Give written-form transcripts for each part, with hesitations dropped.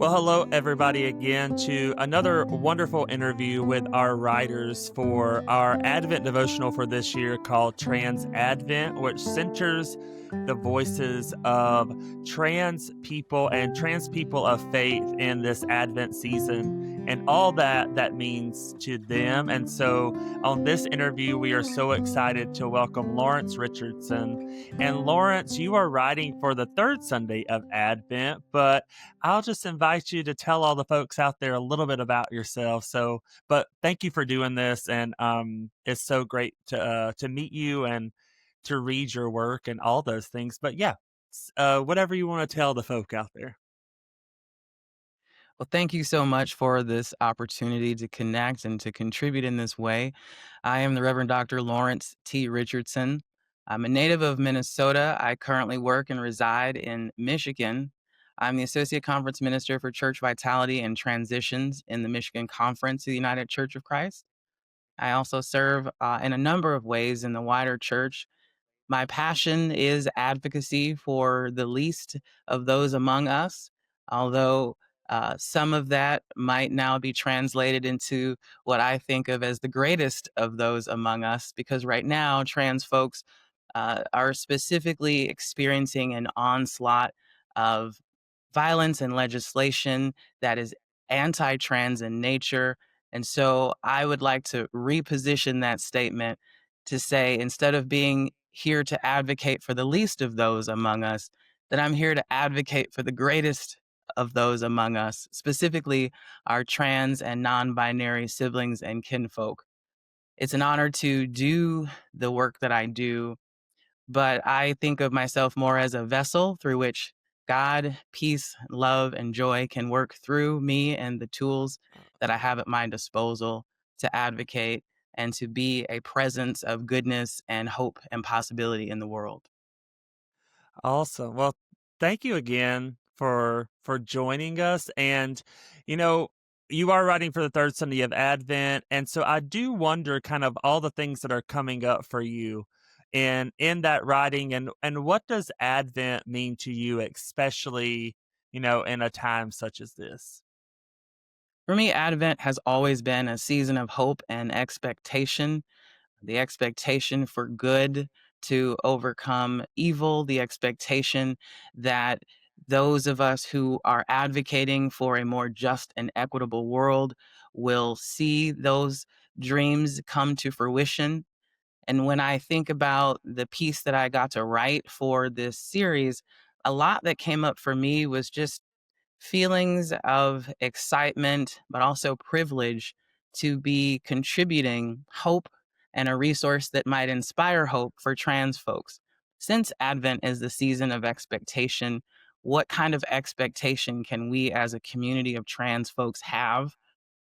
Well, hello, everybody, again to another wonderful interview with our writers for our Advent devotional for this year called Trans Advent, which centers the voices of trans people and trans people of faith in this Advent season and all that means to them. And so on this interview, we are so excited to welcome Lawrence Richardson. And Lawrence, you are writing for the third Sunday of Advent, but I'll just invite you to tell all the folks out there a little bit about yourself. But thank you for doing this, and it's so great to meet you and to read your work and all those things. But yeah, whatever you want to tell the folk out there. Well, thank you so much for this opportunity to connect and to contribute in this way. I am the Reverend Dr. Lawrence T. Richardson. I'm a native of Minnesota. I currently work and reside in Michigan. I'm the Associate Conference Minister for Church Vitality and Transitions in the Michigan Conference of the United Church of Christ. I also serve in a number of ways in the wider church. My passion is advocacy for the least of those among us, although some of that might now be translated into what I think of as the greatest of those among us, because right now, trans folks are specifically experiencing an onslaught of violence and legislation that is anti trans in nature. And so I would like to reposition that statement to say, instead of being here to advocate for the least of those among us, that I'm here to advocate for the greatest of those among us, specifically our trans and non binary siblings and kinfolk. It's an honor to do the work that I do, but I think of myself more as a vessel through which God, peace, love, and joy can work through me and the tools that I have at my disposal to advocate and to be a presence of goodness and hope and possibility in the world. Awesome. Well, thank you again for joining us. And you know, you are writing for the third Sunday of Advent, and so I do wonder kind of all the things that are coming up for you in that writing, and what does Advent mean to you, especially, in a time such as this? For me, Advent has always been a season of hope and expectation, the expectation for good to overcome evil, the expectation that those of us who are advocating for a more just and equitable world will see those dreams come to fruition. And when I think about the piece that I got to write for this series, a lot that came up for me was just feelings of excitement, but also privilege to be contributing hope and a resource that might inspire hope for trans folks. Since Advent is the season of expectation, what kind of expectation can we as a community of trans folks have?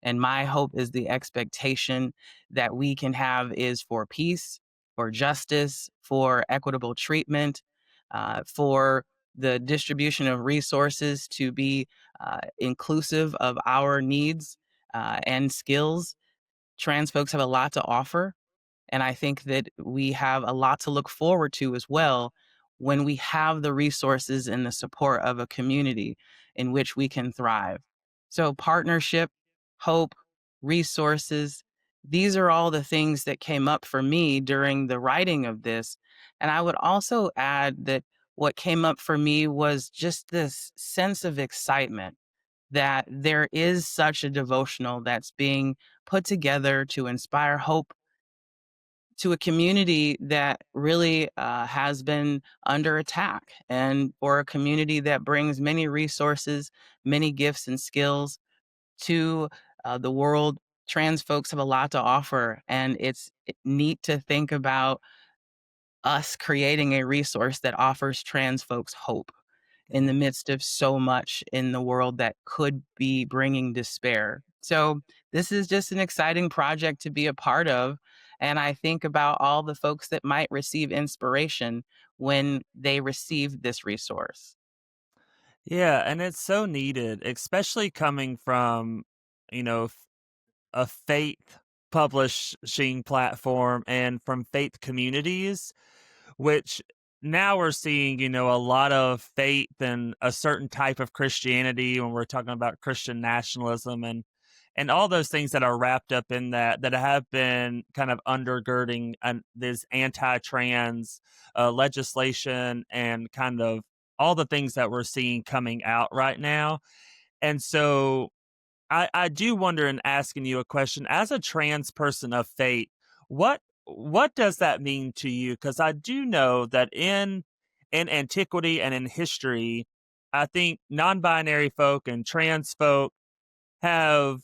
And my hope is the expectation that we can have is for peace, for justice, for equitable treatment, for the distribution of resources to be inclusive of our needs and skills. Trans folks have a lot to offer. And I think that we have a lot to look forward to as well when we have the resources and the support of a community in which we can thrive. So, partnership, hope, resources, these are all the things that came up for me during the writing of this. And I would also add that what came up for me was just this sense of excitement that there is such a devotional that's being put together to inspire hope to a community that really has been under attack, and for a community that brings many resources, many gifts and skills to the world. Trans folks have a lot to offer, and it's neat to think about us creating a resource that offers trans folks hope in Yeah. the midst of so much in the world that could be bringing despair. So, this is just an exciting project to be a part of. And I think about all the folks that might receive inspiration when they receive this resource. Yeah, and it's so needed, especially coming from, a faith publishing platform and from faith communities, which now we're seeing, a lot of faith in a certain type of Christianity when we're talking about Christian nationalism and all those things that are wrapped up in that have been kind of undergirding this anti-trans legislation and kind of all the things that we're seeing coming out right now. And so I do wonder in asking you a question as a trans person of faith, what does that mean to you? Because I do know that in antiquity and in history, I think non-binary folk and trans folk have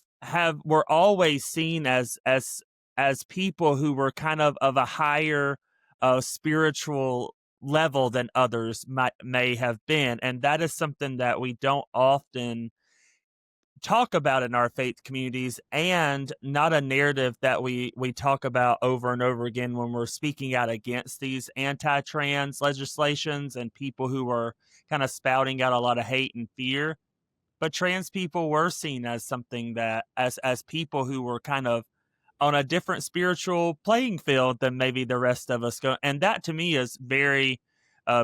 were always seen as people who were kind of a higher spiritual level than others may have been, and that is something that we don't often talk about in our faith communities, and not a narrative that we talk about over and over again when we're speaking out against these anti-trans legislations and people who are kind of spouting out a lot of hate and fear. But trans people were seen as something that as people who were kind of on a different spiritual playing field than maybe the rest of us go, and that to me is very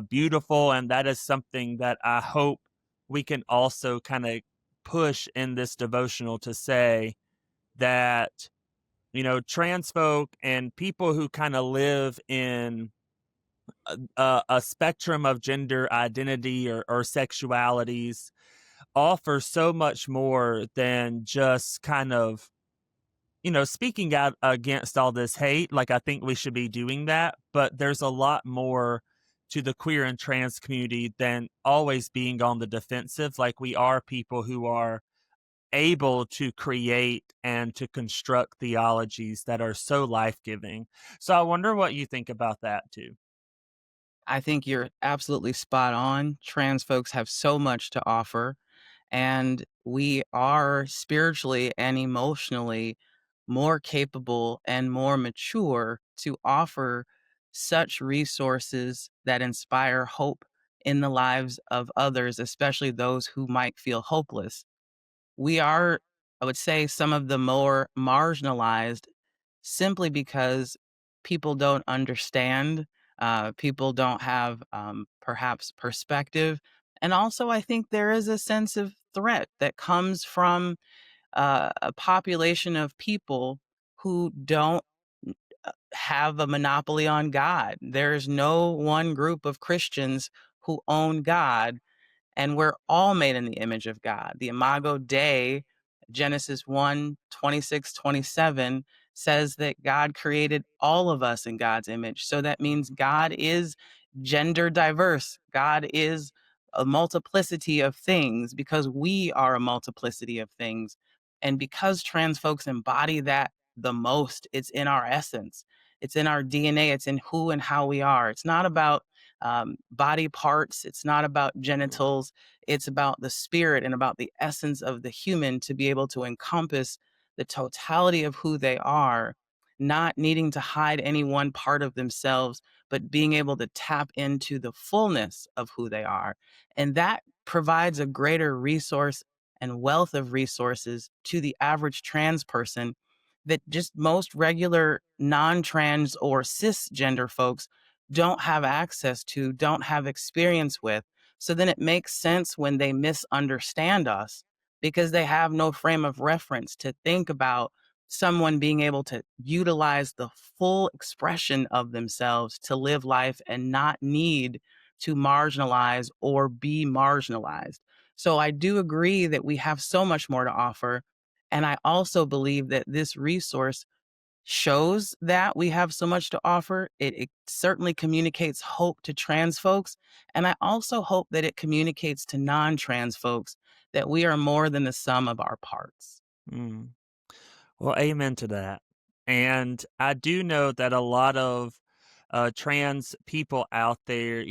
beautiful, and that is something that I hope we can also kind of push in this devotional to say that trans folk and people who kind of live in a spectrum of gender identity or sexualities offer so much more than just kind of speaking out against all this hate. Like, I think we should be doing that, but there's a lot more to the queer and trans community than always being on the defensive. Like, we are people who are able to create and to construct theologies that are so life-giving. So I wonder what you think about that too. I think you're absolutely spot on. Trans folks have so much to offer, and we are spiritually and emotionally more capable and more mature to offer such resources that inspire hope in the lives of others, especially those who might feel hopeless. We are, I would say, some of the more marginalized simply because people don't understand, people don't have perhaps perspective. And also, I think there is a sense of threat that comes from a population of people who don't have a monopoly on God. There's no one group of Christians who own God, and we're all made in the image of God. The Imago Dei, Genesis 1:26-27, says that God created all of us in God's image. So that means God is gender diverse. God is a multiplicity of things because we are a multiplicity of things. And because trans folks embody that the most, it's in our essence, it's in our DNA, it's in who and how we are. It's not about body parts. It's not about genitals. It's about the spirit and about the essence of the human to be able to encompass the totality of who they are, not needing to hide any one part of themselves, but being able to tap into the fullness of who they are. And that provides a greater resource and wealth of resources to the average trans person that just most regular non trans or cisgender folks don't have access to, don't have experience with. So then it makes sense when they misunderstand us because they have no frame of reference to think about someone being able to utilize the full expression of themselves to live life and not need to marginalize or be marginalized. So I do agree that we have so much more to offer. And I also believe that this resource shows that we have so much to offer. It certainly communicates hope to trans folks. And I also hope that it communicates to non trans folks that we are more than the sum of our parts. Mm. Well, amen to that. And I do know that a lot of trans people out there,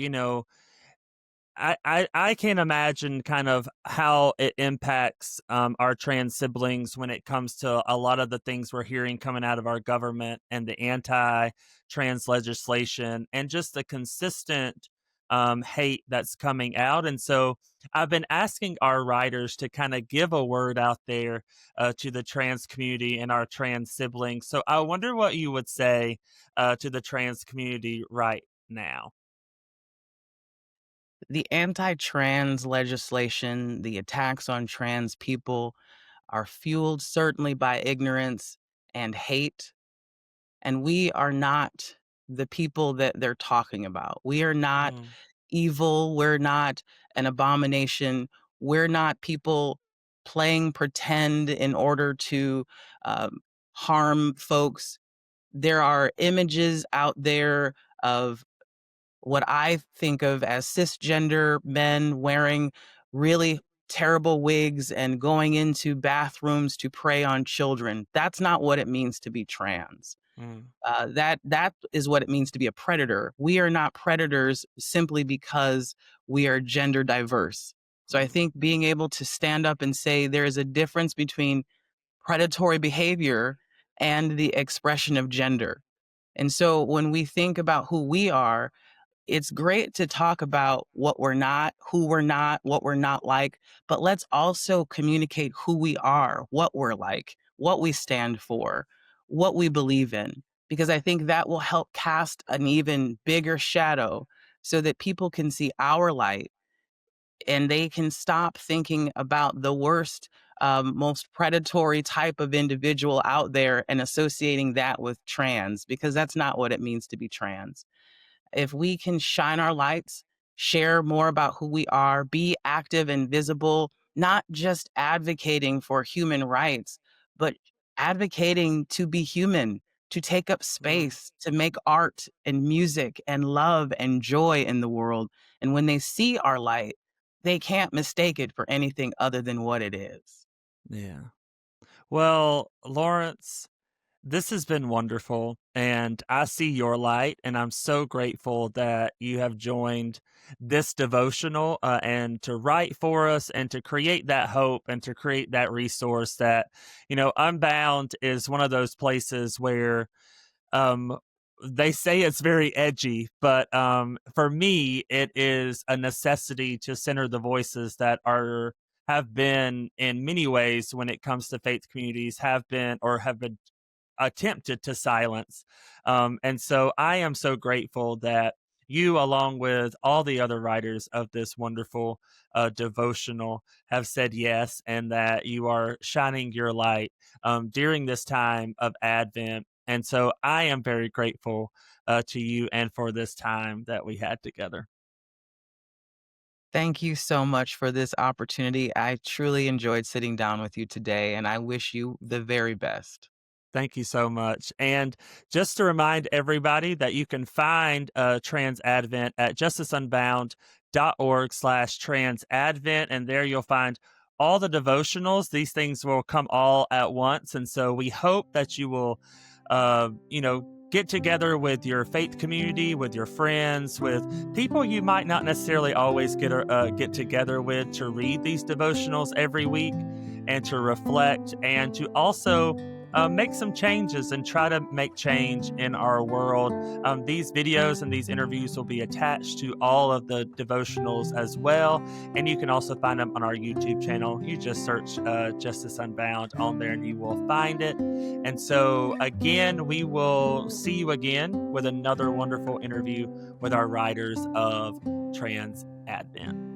I can't imagine kind of how it impacts our trans siblings when it comes to a lot of the things we're hearing coming out of our government and the anti-trans legislation and just the consistent hate that's coming out. And so I've been asking our writers to kind of give a word out there to the trans community and our trans siblings. So I wonder what you would say to the trans community right now. The anti-trans legislation, the attacks on trans people are fueled certainly by ignorance and hate, and we are not the people that they're talking about. We are not Mm, evil, we're not an abomination, we're not people playing pretend in order to, um, harm folks. There are images out there of what I think of as cisgender men wearing really terrible wigs and going into bathrooms to prey on children. That's not what it means to be trans. mm, That is what it means to be a predator. We are not predators simply because we are gender diverse. So I mm, think being able to stand up and say there is a difference between predatory behavior and the expression of gender. And so when we think about who we are, it's great to talk about what we're not, who we're not, what we're not like, but let's also communicate who we are, what we're like, what we stand for, what we believe in, because I think that will help cast an even bigger shadow so that people can see our light and they can stop thinking about the worst, most predatory type of individual out there and associating that with trans, because that's not what it means to be trans. If we can shine our lights, share more about who we are, be active and visible, not just advocating for human rights, but advocating to be human, to take up mm. space, to make art and music and love and joy in the world. And when they see our light, they can't mistake it for anything other than what it is. Yeah. Well, Lawrence, this has been wonderful, and I see your light, and I'm so grateful that you have joined this devotional and to write for us and to create that hope and to create that resource that, Unbound is one of those places where um, they say it's very edgy, but for me, it is a necessity to center the voices that are have been in many ways when it comes to faith communities have been attempted to silence. And so I am so grateful that you, along with all the other writers of this wonderful devotional, have said yes, and that you are shining your light during this time of Advent. And so I am very grateful to you and for this time that we had together. Thank you so much for this opportunity. I truly enjoyed sitting down with you today, and I wish you the very best. Thank you so much. And just to remind everybody that you can find Trans Advent at justiceunbound.org/Trans Advent. And there you'll find all the devotionals. These things will come all at once. And so we hope that you will, get together with your faith community, with your friends, with people you might not necessarily always get together with to read these devotionals every week and to reflect and to also make some changes and try to make change in our world. These videos and these interviews will be attached to all of the devotionals as well. And you can also find them on our YouTube channel. You just search Justice Unbound on there and you will find it. And so, again, we will see you again with another wonderful interview with our writers of Trans Advent.